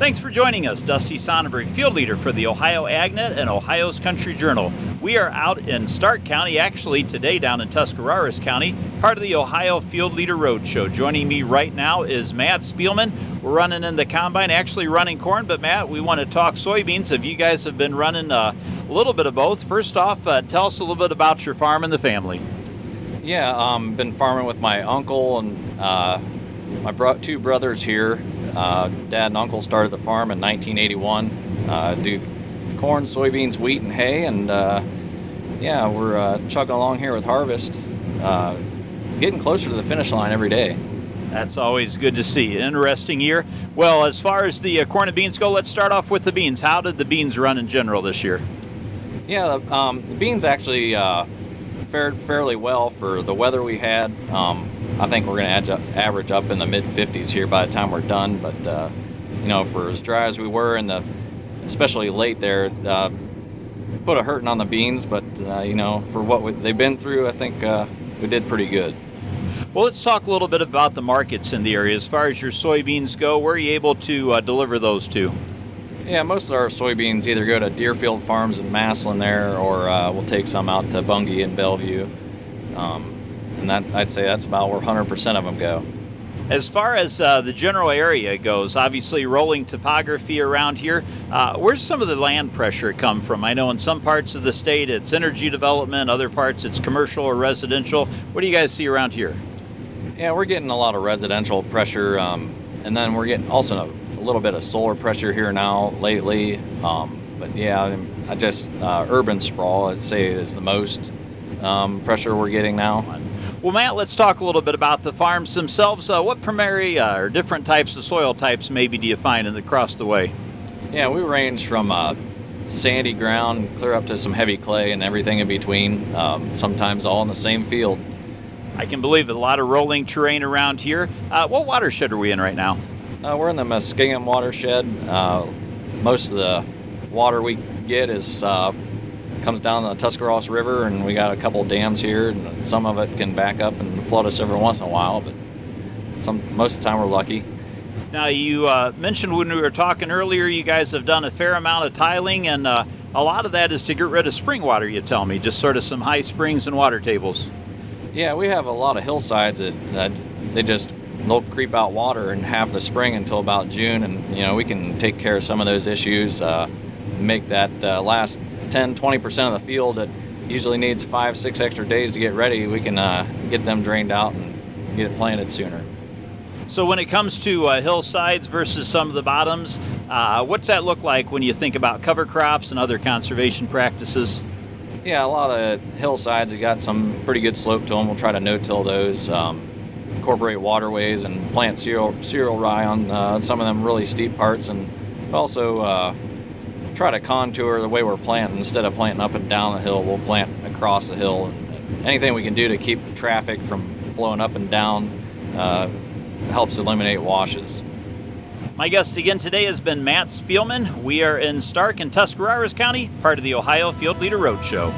Thanks for joining us, Dusty Sonnenberg, Field Leader for the Ohio AgNet and Ohio's Country Journal. We are out in Stark County, actually today down in Tuscarawas County, part of the Ohio Field Leader Roadshow. Joining me right now is Matt Spillman. We're running in the combine, actually running corn, but Matt, we want to talk soybeans. If you guys have been running a little bit of both, first off, tell us a little bit about your farm and the family. Yeah, been farming with my uncle and my two brothers here. Dad and uncle started the farm in 1981. Do corn, soybeans, wheat, and hay, and yeah, we're chugging along here with harvest, getting closer to the finish line every day. That's always good to see. Interesting year. Well, as far as the corn and beans go, let's start off with the beans. How did the beans run in general this year? Yeah, the beans actually fared fairly well for the weather we had. I think we're going to average up in the mid-50s here by the time we're done. But you know, for as dry as we were, especially late there, put a hurting on the beans. But you know, for what they've been through, I think we did pretty good. Well, let's talk a little bit about the markets in the area. As far as your soybeans go, where are you able to deliver those to? Yeah, most of our soybeans either go to Deerfield Farms in Massillon there, or we'll take some out to Bungie and Bellevue. And I'd say that's about where 100% of them go. As far as the general area goes, obviously rolling topography around here, where's some of the land pressure come from? I know in some parts of the state it's energy development, other parts it's commercial or residential. What do you guys see around here? Yeah, we're getting a lot of residential pressure, and then we're getting also a little bit of solar pressure here now lately. But yeah, I just urban sprawl, I'd say, is the most pressure we're getting now. Well, Matt, let's talk a little bit about the farms themselves. What primary or different types of soil types maybe do you find across the way? Yeah, we range from sandy ground clear up to some heavy clay and everything in between, sometimes all in the same field. I can believe a lot of rolling terrain around here. What watershed are we in right now? We're in the Muskingum watershed. Most of the water we get comes down the Tuscarawas River, and we got a couple dams here, and some of it can back up and flood us every once in a while, but most of the time we're lucky. Now, you mentioned when we were talking earlier, you guys have done a fair amount of tiling, and a lot of that is to get rid of spring water, you tell me, just sort of some high springs and water tables. Yeah, we have a lot of hillsides that they'll creep out water in half the spring until about June, and you know, we can take care of some of those issues, make that last 10-20% of the field that usually needs 5-6 extra days to get ready. We can get them drained out and get it planted sooner. So when it comes to hillsides versus some of the bottoms, what's that look like when you think about cover crops and other conservation practices? Yeah, a lot of hillsides have got some pretty good slope to them. We'll try to no-till those, incorporate waterways, and plant cereal rye on some of them really steep parts, and also try to contour the way we're planting. Instead of planting up and down the hill, we'll plant across the hill. And anything we can do to keep traffic from flowing up and down helps eliminate washes. My guest again today has been Matt Spillman. We are in Stark and Tuscarawas County, part of the Ohio Field Leader Roadshow.